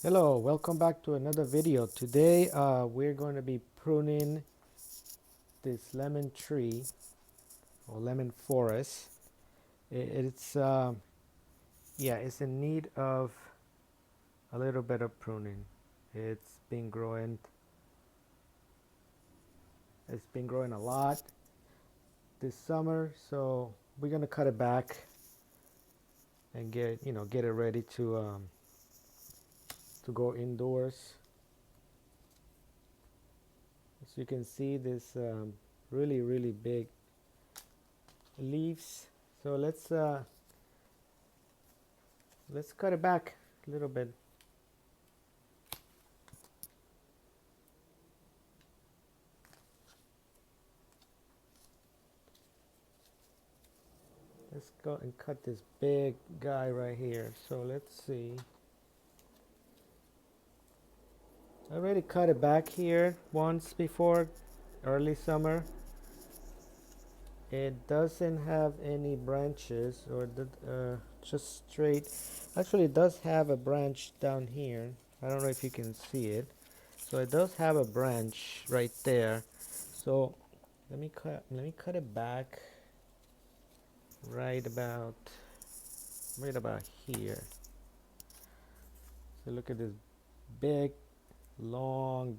Hello, welcome back to another video. Today we're going to be pruning this lemon tree or lemon forest. It's yeah, it's in need of a little bit of pruning. It's been growing a lot this summer, so we're going to cut it back and get it ready to go indoors. As you can see, this really big leaves. So let's cut it back a little bit. Let's go and cut this big guy right here. So let's see. I already cut it back here once before, early summer. It doesn't have any branches or just straight. Actually, it does have a branch down here. I don't know if you can see it. So it does have a branch right there. So let me cut it back right about here. So look at this big long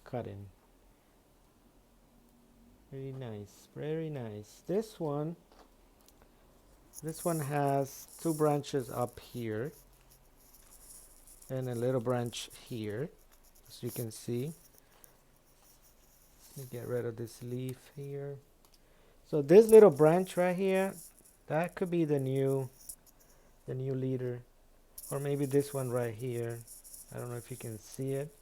cutting. Very nice, very nice. This one has two branches up here and a little branch here, as you can see. Let me get rid of this leaf here. So this little branch right here, that could be the new leader, or maybe this one right here. I don't know if you can see it.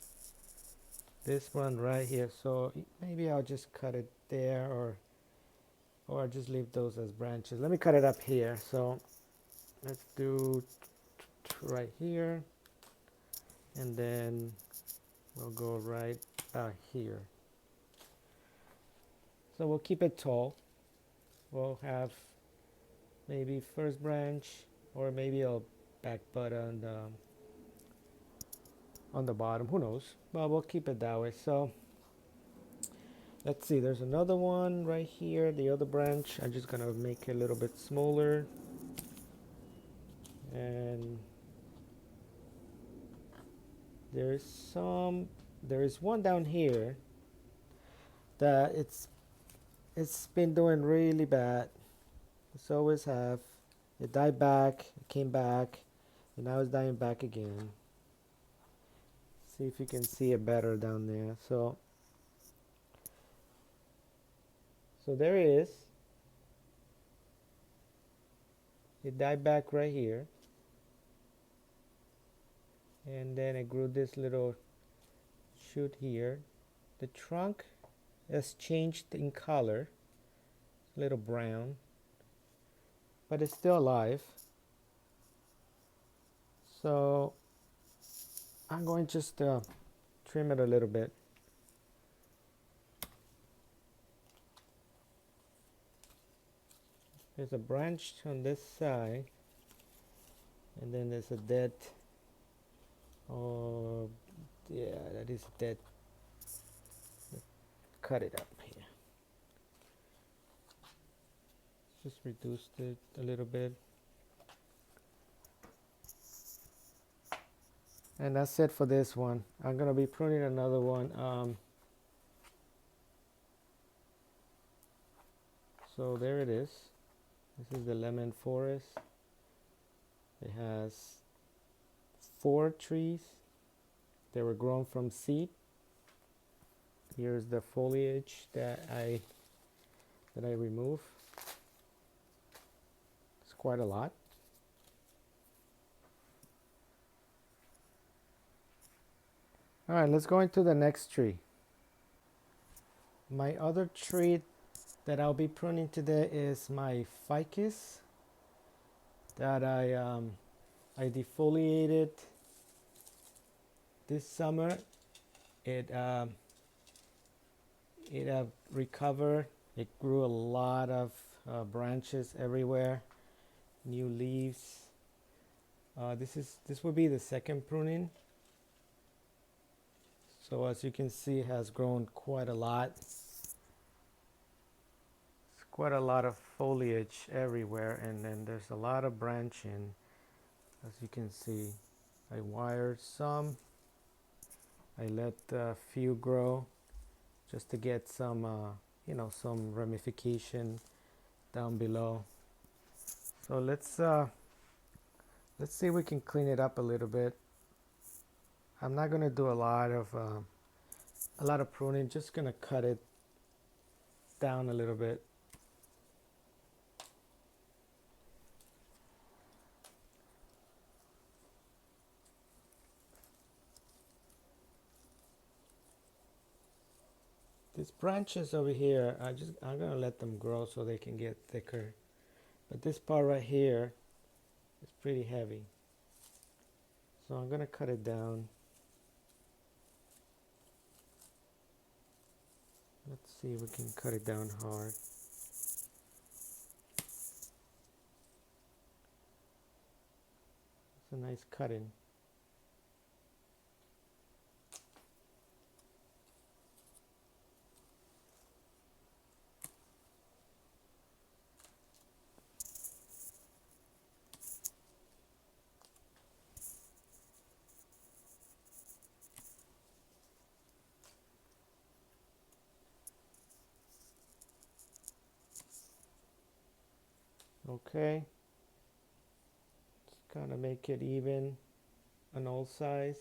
This one right here. So maybe I'll just cut it there, or just leave those as branches. Let me cut it up here. So let's do right here, and then we'll go right here. So we'll keep it tall. We'll have maybe first branch, or maybe a back bud on the bottom. Who knows? But we'll keep it that way. So let's see. There's another one right here. The other branch. I'm just gonna make it a little bit smaller, and there is one down here that it's been doing really bad. It's always have. It died back, it came back, and now it's dying back again. See if you can see it better down there. So there it is. It died back right here. And then it grew this little shoot here. The trunk has changed in color. It's a little brown, but it's still alive. So I'm going to just trim it a little bit. There's a branch on this side, and then there's a dead, oh yeah, that is dead. Let's cut it up here. Just reduced it a little bit. And that's it for this one. I'm gonna be pruning another one. So there it is. This is the lemon forest. It has 4 trees. They were grown from seed. Here's the foliage that I remove. It's quite a lot. All right, let's go into the next tree. My other tree that I'll be pruning today is my ficus that I defoliated this summer. It recovered. It grew a lot of branches everywhere, new leaves. This will be the second pruning. So as you can see, it has grown quite a lot. It's quite a lot of foliage everywhere, and then there's a lot of branching. As you can see, I wired some. I let a few grow just to get some, some ramification down below. So let's see if we can clean it up a little bit. I'm not gonna do a lot of pruning. Just gonna cut it down a little bit. These branches over here, I'm gonna let them grow so they can get thicker. But this part right here is pretty heavy. So I'm gonna cut it down. Let's see if we can cut it down hard. It's a nice cutting. Okay. Just kind of make it even on all sides.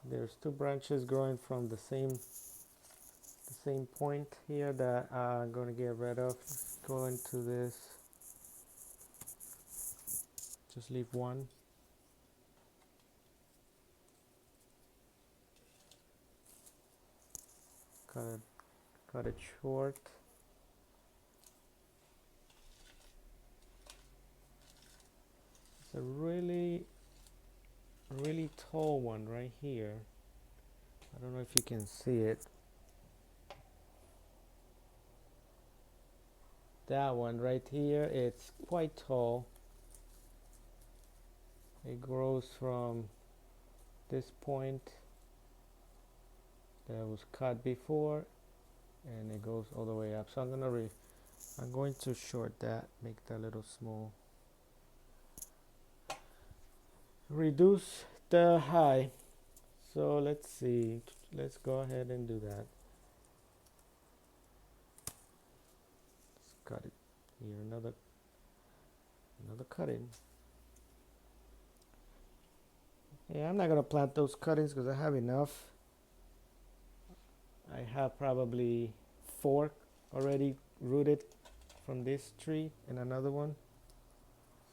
There's two branches growing from the same point here that I'm going to get rid of. Let's go into this. Just leave one. Cut it short. It's a really tall one right here. I don't know if you can see it. That one right here, it's quite tall. It grows from this point that was cut before, and it goes all the way up. So I'm going to short that, make that a little small. Reduce the height. So let's see. Let's go ahead and do that. Let's cut it here. Another cutting. Yeah, I'm not gonna plant those cuttings because I have enough. I have probably 4 already rooted from this tree and another one.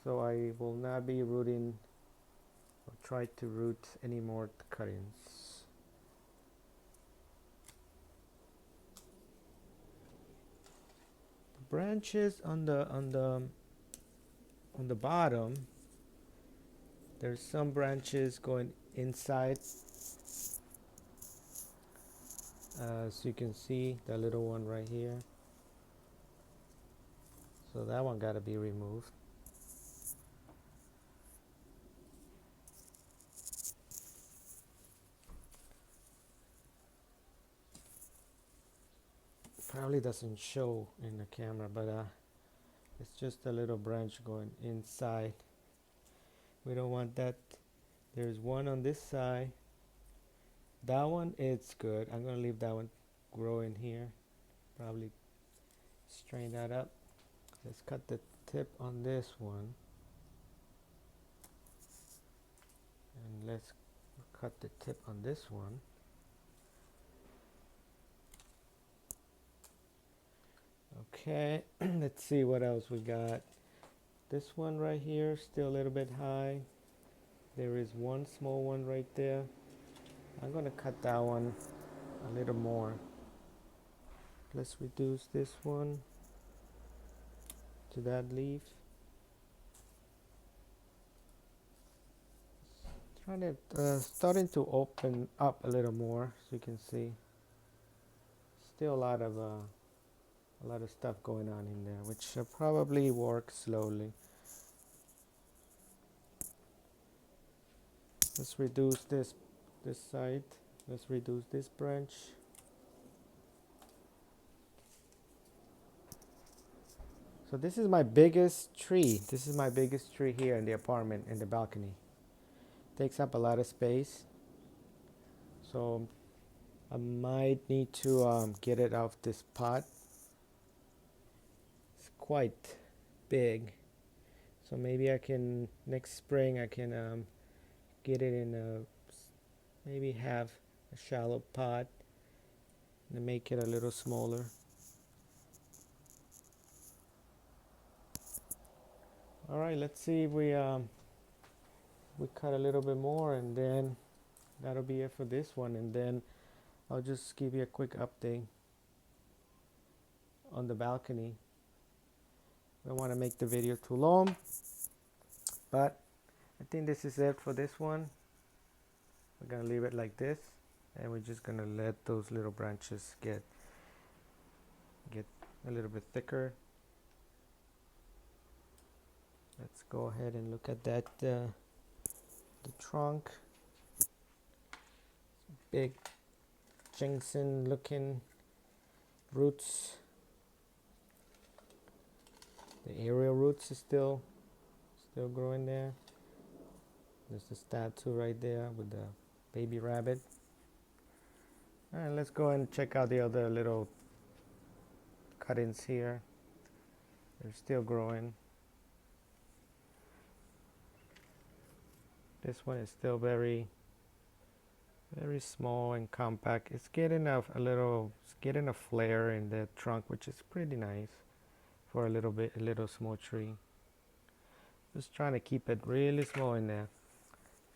So I will not be rooting or try to root any more cuttings. The branches on the bottom, there's some branches going inside. As you can see, the little one right here. So that one got to be removed. Probably doesn't show in the camera, but it's just a little branch going inside. We don't want that. There's one on this side. That one, it's good. I'm gonna leave that one growing here. Probably strain that up. Let's cut the tip on this one. And let's cut the tip on this one. Okay, let's see what else we got. This one right here, still a little bit high. There is one small one right there. I'm gonna cut that one a little more. Let's reduce this one to that leaf. Trying to starting to open up a little more, so you can see. Still a lot of stuff going on in there, which probably work slowly. Let's reduce this side. Let's reduce this branch. So this is my biggest tree. This is my biggest tree here in the apartment, in the balcony. Takes up a lot of space. So I might need to get it off this pot. It's quite big. So maybe I can, next spring, I can get it in maybe have a shallow pot and make it a little smaller. All right, let's see if we cut a little bit more, and then that'll be it for this one. And then I'll just give you a quick update on the balcony. I don't want to make the video too long, but I think this is it for this one. We're gonna leave it like this, and we're just gonna let those little branches get a little bit thicker. Let's go ahead and look at that, the trunk. Big ginseng looking roots. The aerial roots is still growing there. There's the statue right there with the baby rabbit. All right, let's go and check out the other little cuttings here. They're still growing. This one is still very small and compact. It's getting a flare in the trunk, which is pretty nice for a little small tree. Just trying to keep it really small in there.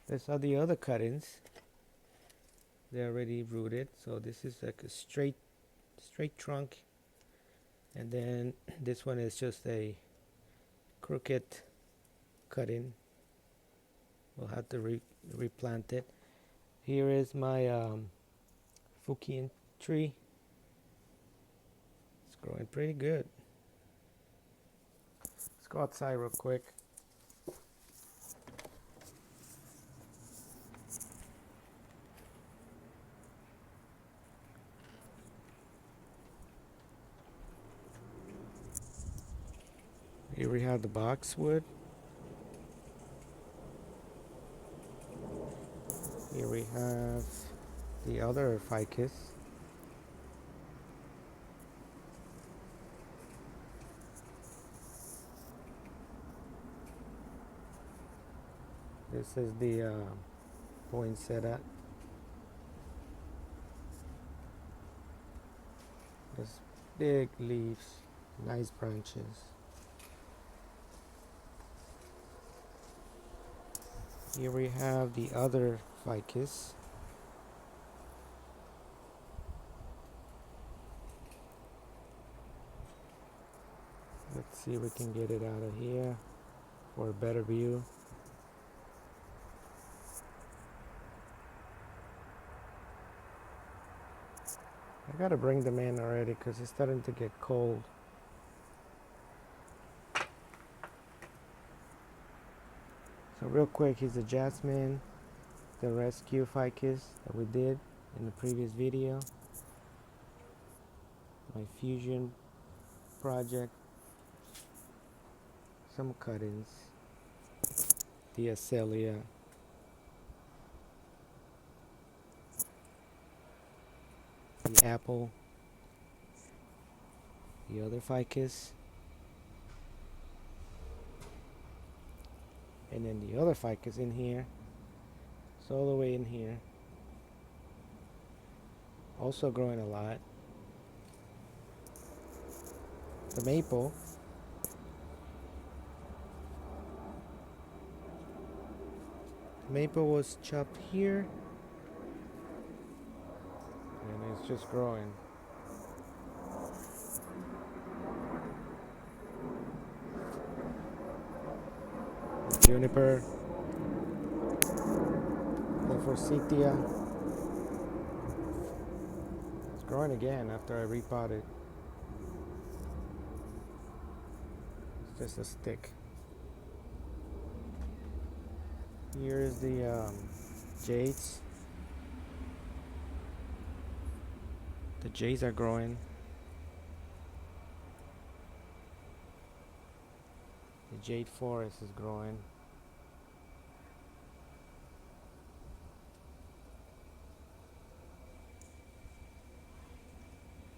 These are the other cuttings. They're already rooted, so this is like a straight trunk, and then this one is just a crooked cutting. We'll have to replant it. Here is my Fukian tree. It's growing pretty good. Let's go outside real quick. Here we have the boxwood. Here we have the other ficus. This is the poinsettia. There's big leaves, nice branches. Here we have the other ficus. Let's see if we can get it out of here for a better view. I gotta bring them in already because it's starting to get cold. So real quick, here's the jasmine, the rescue ficus that we did in the previous video. My fusion project. Some cuttings. The azalea. The apple. The other ficus. And then the other ficus in here. It's all the way in here. Also growing a lot. The maple. The maple was chopped here. And it's just growing. Juniper. forsythia. It's growing again after I repotted. It's just a stick. Here is the jades. The jades are growing. The jade forest is growing.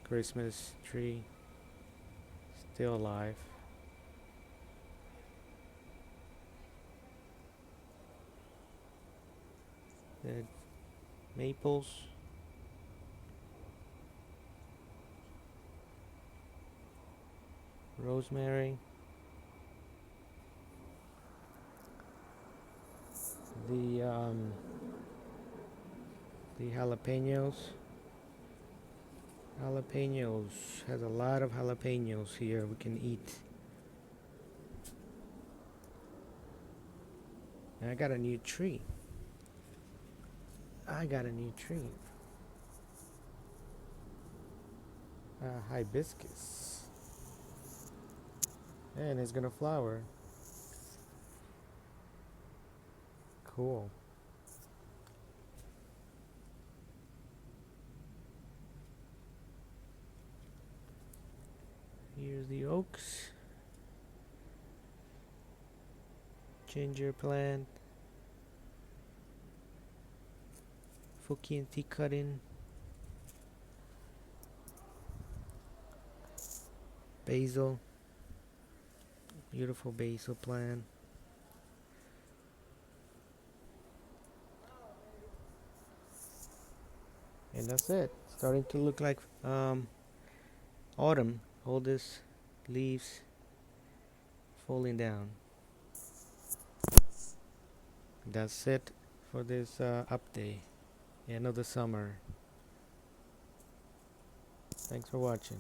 Christmas tree still alive. The maples. Rosemary. The jalapenos. Jalapenos has a lot of jalapenos here we can eat. And I got a new tree. Hibiscus. And it's gonna flower. Cool. Here's the oaks. Ginger plant. Fukian tea cutting. Basil. Beautiful basil plant. And that's it. Starting to look like autumn. All this leaves falling down. That's it for this update. End of the summer. Thanks for watching.